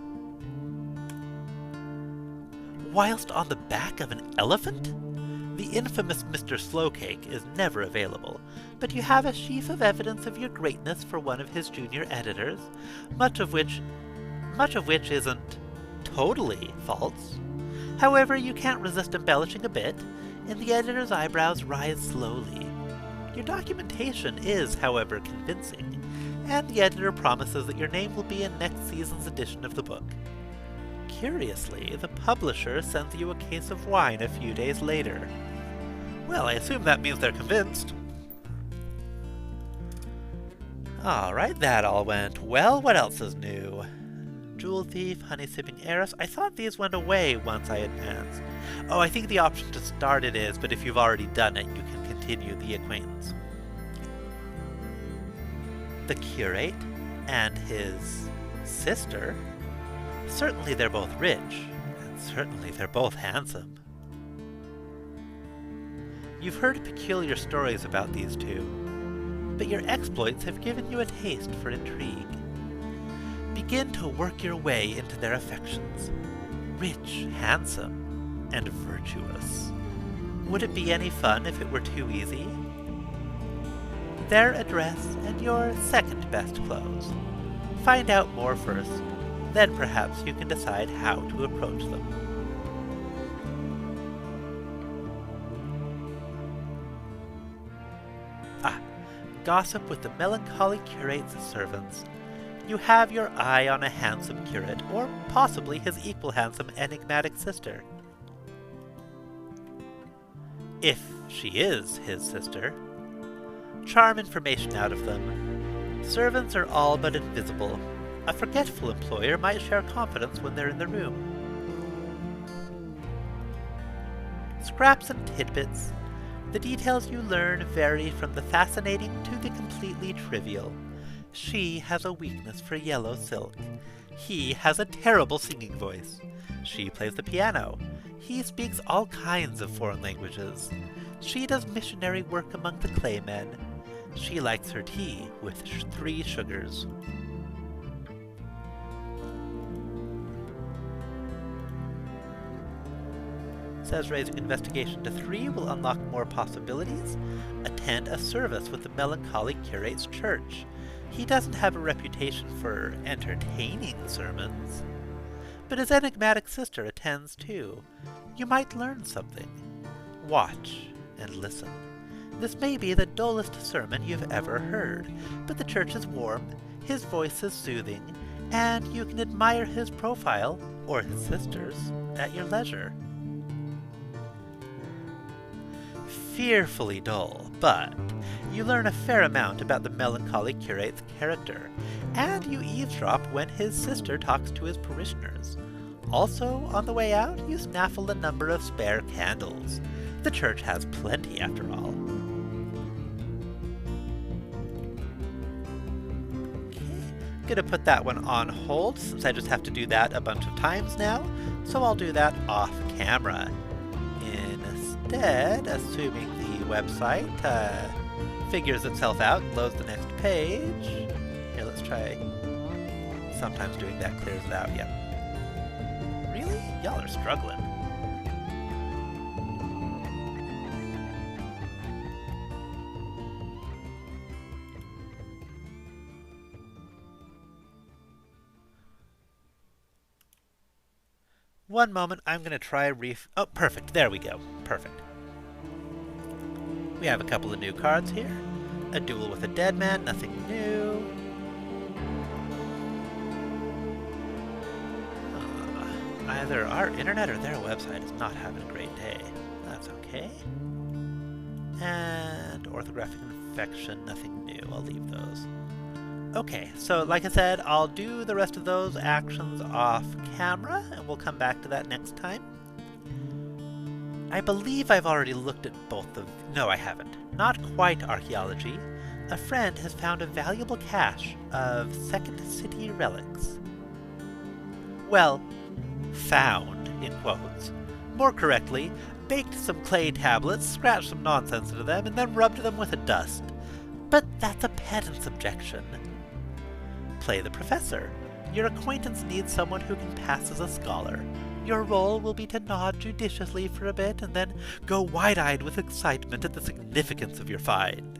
Speaker 1: Whilst on the back of an elephant? The infamous Mr. Slowcake is never available, but you have a sheaf of evidence of your greatness for one of his junior editors, much of which isn't totally false. However, you can't resist embellishing a bit, and the editor's eyebrows rise slowly. Your documentation is, however, convincing, and the editor promises that your name will be in next season's edition of the book. Curiously, the publisher sends you a case of wine a few days later. Well, I assume that means they're convinced. Alright, that all went well. What else is new? Jewel Thief, Honey Sipping Heiress. I thought these went away once I advanced. Oh, I think the option to start it is, but if you've already done it, you can continue the acquaintance. The Curate and his sister. Certainly they're both rich, and certainly they're both handsome. You've heard peculiar stories about these two, but your exploits have given you a taste for intrigue. Begin to work your way into their affections. Rich, handsome, and virtuous. Would it be any fun if it were too easy? Their address and your second best clothes. Find out more first, then perhaps you can decide how to approach them. Gossip with the melancholy curate's servants. You have your eye on a handsome curate, or possibly his equal handsome enigmatic sister. If she is his sister, charm information out of them. Servants are all but invisible. A forgetful employer might share confidence when they're in the room. Scraps and tidbits. The details you learn vary from the fascinating to the completely trivial. She has a weakness for yellow silk. He has a terrible singing voice. She plays the piano. He speaks all kinds of foreign languages. She does missionary work among the claymen. She likes her tea with 3 sugars. Says raising investigation to 3 will unlock more possibilities. Attend a service with the melancholy curate's church. He doesn't have a reputation for entertaining sermons, but his enigmatic sister attends too. You might learn something. Watch and listen. This may be the dullest sermon you've ever heard, but the church is warm, his voice is soothing, and you can admire his profile, or his sister's, at your leisure. Fearfully dull, but you learn a fair amount about the melancholy curate's character, and you eavesdrop when his sister talks to his parishioners. Also, on the way out, you snaffle a number of spare candles. The church has plenty, after all. Okay, gonna put that one on hold, since I just have to do that a bunch of times now, so I'll do that off camera. Instead, assuming the website figures itself out and loads the next page. Here, let's try. Sometimes doing that clears it out, yeah. Really? Y'all are struggling. One moment, I'm going to try oh, perfect. There we go. Perfect. We have a couple of new cards here. A duel with a dead man, nothing new. Either our internet or their website is not having a great day. That's okay. And orthographic infection, nothing new. I'll leave those. Okay, so like I said, I'll do the rest of those actions off camera, and we'll come back to that next time. I believe I've already looked at both of... No, I haven't. Not quite archaeology. A friend has found a valuable cache of Second City relics. Well, found, in quotes. More correctly, baked some clay tablets, scratched some nonsense into them, and then rubbed them with a dust. But that's a pedant's objection. Play the professor. Your acquaintance needs someone who can pass as a scholar. Your role will be to nod judiciously for a bit and then go wide-eyed with excitement at the significance of your find.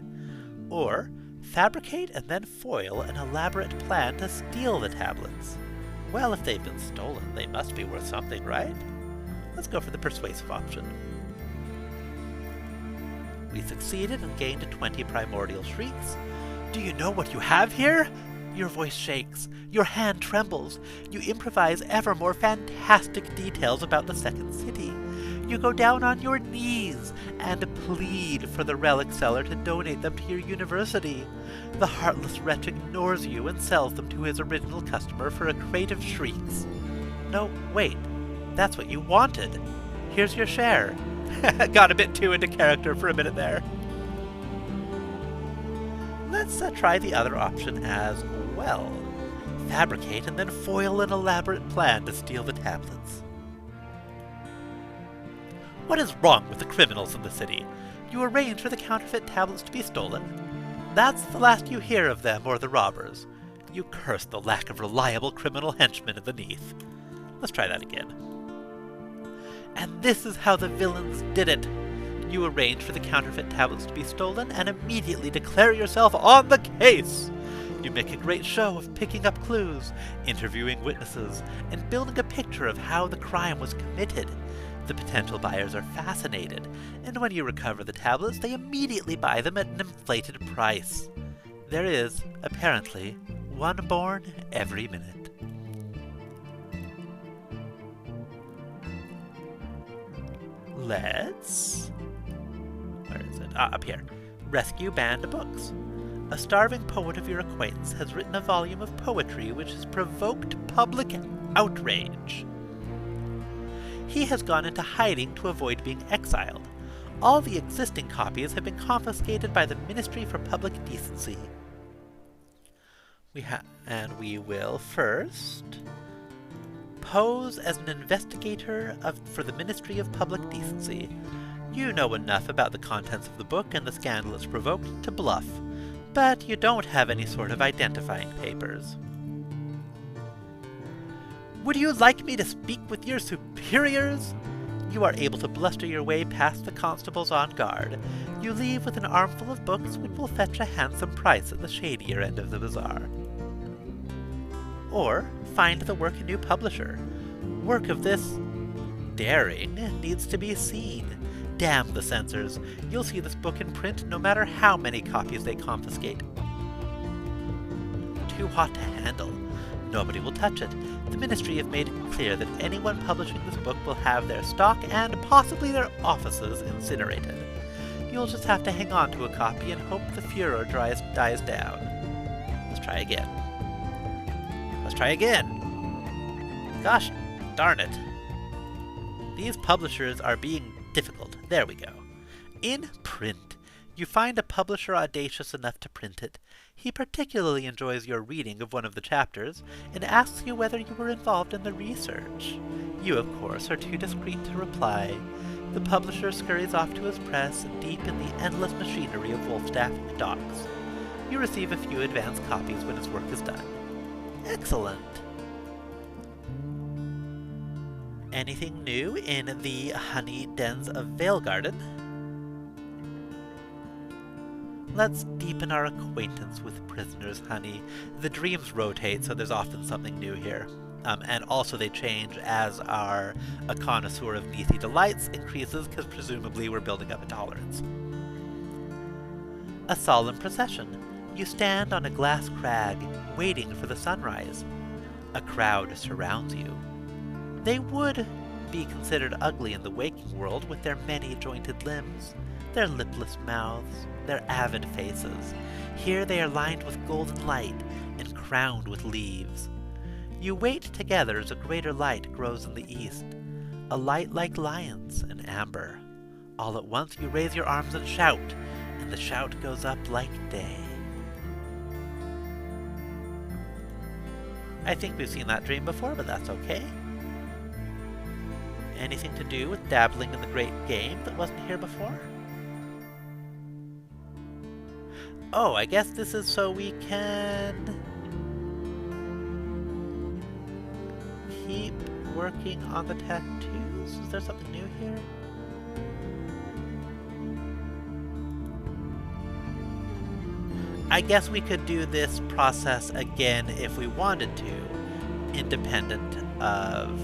Speaker 1: Or fabricate and then foil an elaborate plan to steal the tablets. Well, if they've been stolen, they must be worth something, right? Let's go for the persuasive option. We succeeded and gained 20 primordial shrieks. Do you know what you have here? Your voice shakes, your hand trembles, you improvise ever more fantastic details about the Second City. You go down on your knees, and plead for the relic seller to donate them to your university. The heartless wretch ignores you and sells them to his original customer for a crate of shrieks. No, wait, that's what you wanted. Here's your share. Got a bit too into character for a minute there. Let's try the other option as well. Fabricate and then foil an elaborate plan to steal the tablets. What is wrong with the criminals in the city? You arrange for the counterfeit tablets to be stolen. That's the last you hear of them or the robbers. You curse the lack of reliable criminal henchmen in the Neath. Let's try that again. And this is how the villains did it. You arrange for the counterfeit tablets to be stolen and immediately declare yourself on the case. You make a great show of picking up clues, interviewing witnesses, and building a picture of how the crime was committed. The potential buyers are fascinated, and when you recover the tablets, they immediately buy them at an inflated price. There is, apparently, one born every minute. Let's... Where is it? Up here. Rescue Banned Books. A starving poet of your acquaintance has written a volume of poetry which has provoked public outrage. He has gone into hiding to avoid being exiled. All the existing copies have been confiscated by the Ministry for Public Decency. We will first pose as an investigator for the Ministry of Public Decency. You know enough about the contents of the book and the scandal it's provoked to bluff, but you don't have any sort of identifying papers. Would you like me to speak with your superiors? You are able to bluster your way past the constables on guard. You leave with an armful of books which will fetch a handsome price at the shadier end of the bazaar. Or find the work a new publisher. Work of this daring needs to be seen. Damn the censors. You'll see this book in print no matter how many copies they confiscate. Too hot to handle. Nobody will touch it. The Ministry have made it clear that anyone publishing this book will have their stock and possibly their offices incinerated. You'll just have to hang on to a copy and hope the furor dies down. Let's try again. Let's try again. Gosh darn it. These publishers are being difficult. There we go. In print. You find a publisher audacious enough to print it. He particularly enjoys your reading of one of the chapters and asks you whether you were involved in the research. You, of course, are too discreet to reply. The publisher scurries off to his press, deep in the endless machinery of Wolfstaff docks. You receive a few advance copies when his work is done. Excellent! Anything new in the honey dens of Veilgarden? Let's deepen our acquaintance with prisoners, honey. The dreams rotate, so there's often something new here. And also they change as a connoisseur of Neathy delights increases, because presumably we're building up a tolerance. A solemn procession. You stand on a glass crag, waiting for the sunrise. A crowd surrounds you. They would be considered ugly in the waking world with their many jointed limbs, their lipless mouths, their avid faces. Here they are lined with golden light and crowned with leaves. You wait together as a greater light grows in the east, a light like lions and amber. All at once you raise your arms and shout, and the shout goes up like day. I think we've seen that dream before, but that's okay. Anything to do with dabbling in the great game that wasn't here before? Oh, I guess this is so we can keep working on the tattoos. Is there something new here? I guess we could do this process again if we wanted to, independent of...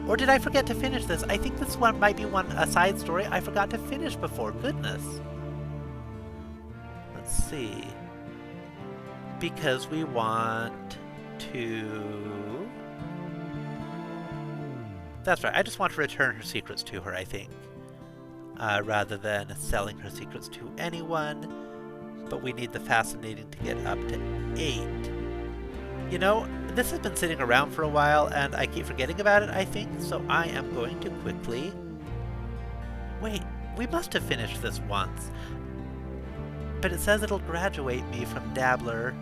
Speaker 1: Or did I forget to finish this? I think this one might be a side story I forgot to finish before. Goodness. Let's see. Because we want to That's right, I just want to return her secrets to her, I think. Rather than selling her secrets to anyone. But we need the fascinating to get up to 8. You know, this has been sitting around for a while, and I keep forgetting about it, I think, so I am going to quickly... Wait, we must have finished this once. But it says it'll graduate me from Dabbler.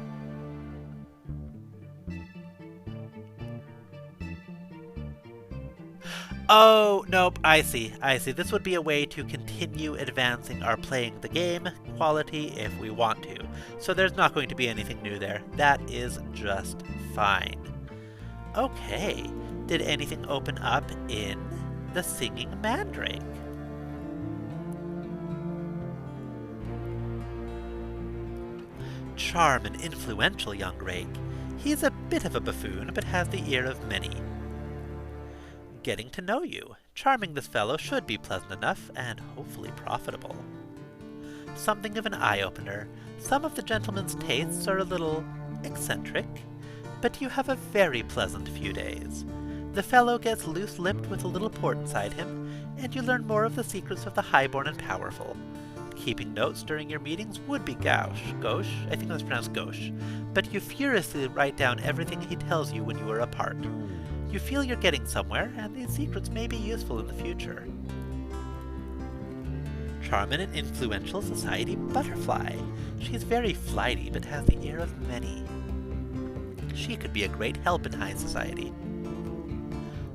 Speaker 1: Oh, nope, I see. This would be a way to continue advancing our playing the game quality if we want to. So there's not going to be anything new there. That is just fine. Okay, did anything open up in the Singing Mandrake? Charm and influential young rake. He's a bit of a buffoon, but has the ear of many. Getting to know you. Charming this fellow should be pleasant enough, and hopefully profitable. Something of an eye-opener. Some of the gentleman's tastes are a little eccentric, but you have a very pleasant few days. The fellow gets loose-lipped with a little port inside him, and you learn more of the secrets of the highborn and powerful. Keeping notes during your meetings would be gauche, I think it was pronounced gauche, but you furiously write down everything he tells you when you are apart. You feel you're getting somewhere, and these secrets may be useful in the future. Charming and influential society butterfly. She's very flighty, but has the ear of many. She could be a great help in high society.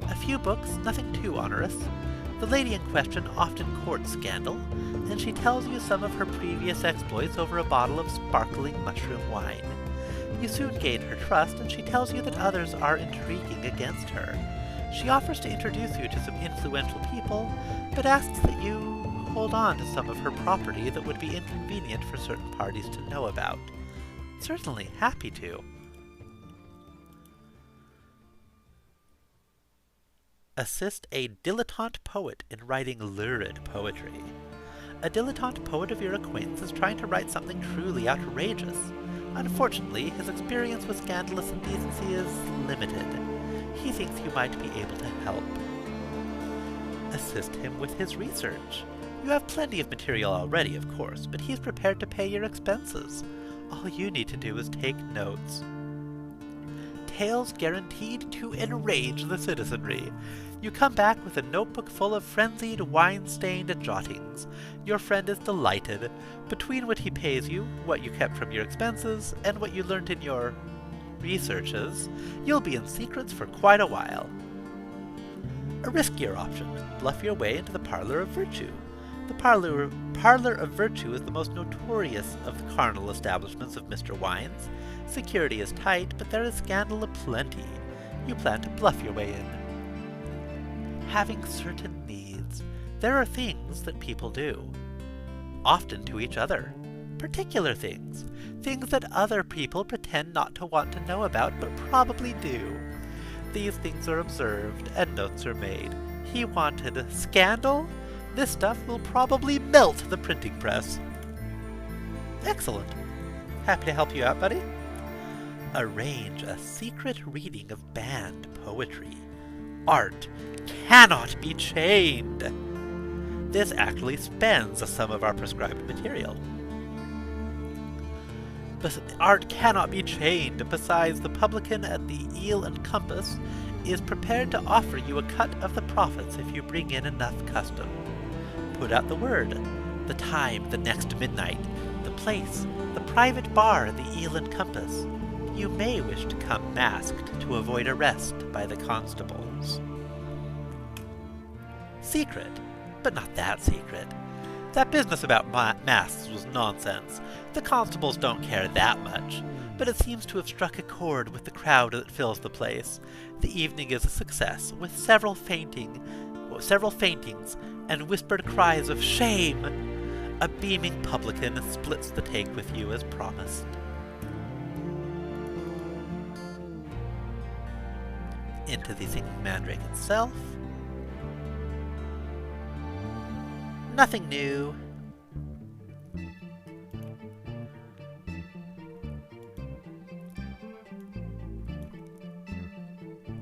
Speaker 1: A few books, nothing too onerous. The lady in question often courts scandal, and she tells you some of her previous exploits over a bottle of sparkling mushroom wine. You soon gain her trust, and she tells you that others are intriguing against her. She offers to introduce you to some influential people, but asks that you hold on to some of her property that would be inconvenient for certain parties to know about. Certainly, happy to. Assist a dilettante poet in writing lurid poetry. A dilettante poet of your acquaintance is trying to write something truly outrageous. Unfortunately, his experience with scandalous indecency is limited. He thinks you might be able to help. Assist him with his research. You have plenty of material already, of course, but he's prepared to pay your expenses. All you need to do is take notes. Tales guaranteed to enrage the citizenry. You come back with a notebook full of frenzied, wine-stained jottings. Your friend is delighted. Between what he pays you, what you kept from your expenses, and what you learned in your researches, you'll be in secrets for quite a while. A riskier option. Bluff your way into the Parlor of Virtue. The Parlor of Virtue is the most notorious of the carnal establishments of Mr. Wines. Security is tight, but there is scandal aplenty. You plan to bluff your way in. Having certain needs. There are things that people do. Often to each other. Particular things. Things that other people pretend not to want to know about, but probably do. These things are observed, and notes are made. He wanted scandal? This stuff will probably melt the printing press. Excellent. Happy to help you out, buddy. Arrange a secret reading of banned poetry. Art cannot be chained. This actually spends some of our prescribed material. But art cannot be chained. Besides, the publican at the Eel and Compass is prepared to offer you a cut of the profits if you bring in enough custom. Put out the word. The time, the next midnight. The place, the private bar at the Eel and Compass. You may wish to come masked to avoid arrest by the constables. Secret, but not that secret. That business about masks was nonsense. The constables don't care that much, but it seems to have struck a chord with the crowd that fills the place. The evening is a success, with several faintings and whispered cries of shame. A beaming publican splits the take with you as promised. Into the Singing Mandrake itself. Nothing new.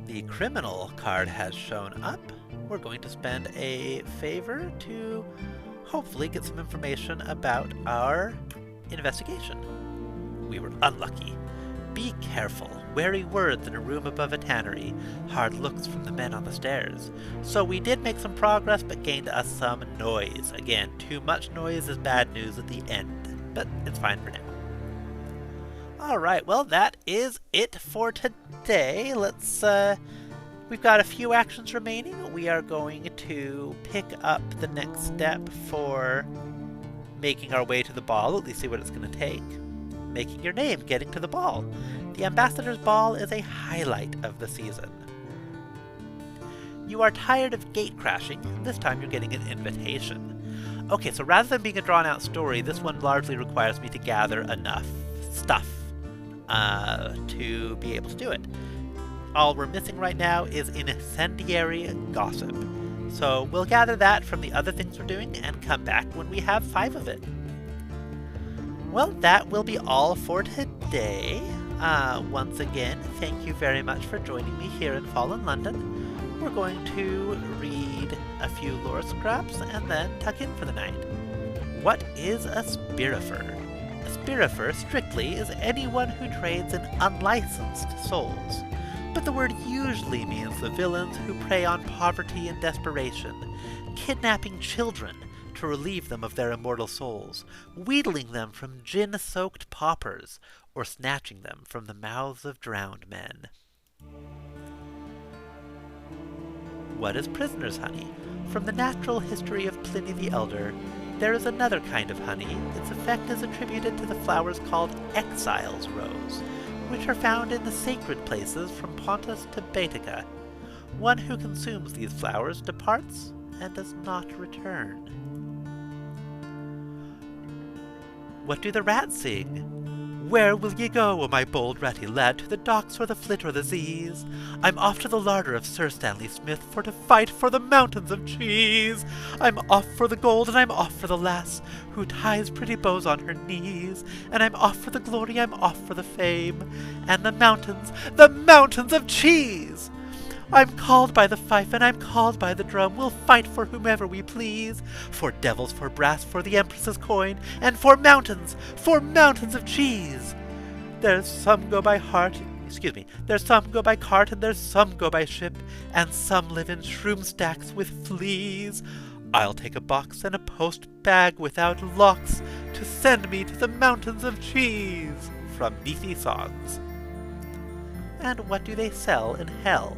Speaker 1: The criminal card has shown up. we're going to spend a favor to hopefully get some information about our investigation. We were unlucky. Be careful. Wary words in a room above a tannery. Hard looks from the men on the stairs. So we did make some progress, but gained us some noise. Again, too much noise is bad news at the end, but it's fine for now. Alright, well that is it for today. We've got a few actions remaining. We are going to pick up the next step for making our way to the ball, at least see what it's going to take. Making your name, getting to the ball. The Ambassador's Ball is a highlight of the season. You are tired of gate crashing. This time you're getting an invitation. Okay, so rather than being a drawn-out story, this one largely requires me to gather enough stuff to be able to do it. All we're missing right now is incendiary gossip. So we'll gather that from the other things we're doing and come back when we have 5 of it. Well, that will be all for today. Once again, thank you very much for joining me here in Fallen London. We're going to read a few lore scraps and then tuck in for the night. What is a spirifer? A spirifer, strictly, is anyone who trades in unlicensed souls. But the word usually means the villains who prey on poverty and desperation, kidnapping children to relieve them of their immortal souls, wheedling them from gin-soaked paupers, or snatching them from the mouths of drowned men. What is prisoner's honey? From the natural history of Pliny the Elder, there is another kind of honey. Its effect is attributed to the flowers called Exzel's rose, which are found in the sacred places from Pontus to Baetica. One who consumes these flowers departs and does not return. What do the rats sing? Where will ye go, O my bold ratty lad, to the docks or the flit or the zees? I'm off to the larder of Sir Stanley Smith for to fight for the mountains of cheese. I'm off for the gold and I'm off for the lass who ties pretty bows on her knees. And I'm off for the glory, I'm off for the fame, and the mountains of cheese. I'm called by the fife and I'm called by the drum. We'll fight for whomever we please. For devils, for brass, for the Empress's coin, and for mountains of cheese. There's some go by cart, there's some go by cart, and there's some go by ship, and some live in shroom stacks with fleas. I'll take a box and a post bag without locks to send me to the mountains of cheese. From Neathy Songs. And what do they sell in Hell?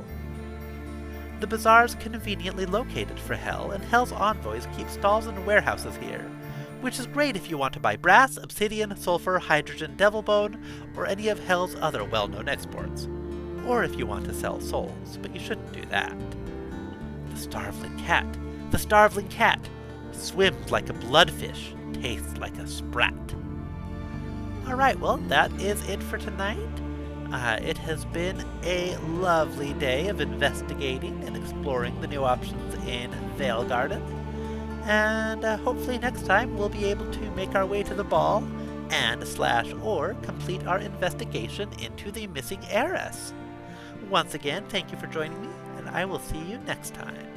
Speaker 1: The bazaar's conveniently located for Hell, and Hell's envoys keep stalls and warehouses here, which is great if you want to buy brass, obsidian, sulfur, hydrogen, devilbone, or any of Hell's other well-known exports. Or if you want to sell souls, but you shouldn't do that. The starveling cat, swims like a bloodfish, tastes like a sprat. Alright, well, that is it for tonight. It has been a lovely day of investigating and exploring the new options in Veilgarden, and hopefully next time we'll be able to make our way to the ball and or complete our investigation into the missing heiress. Once again, thank you for joining me, and I will see you next time.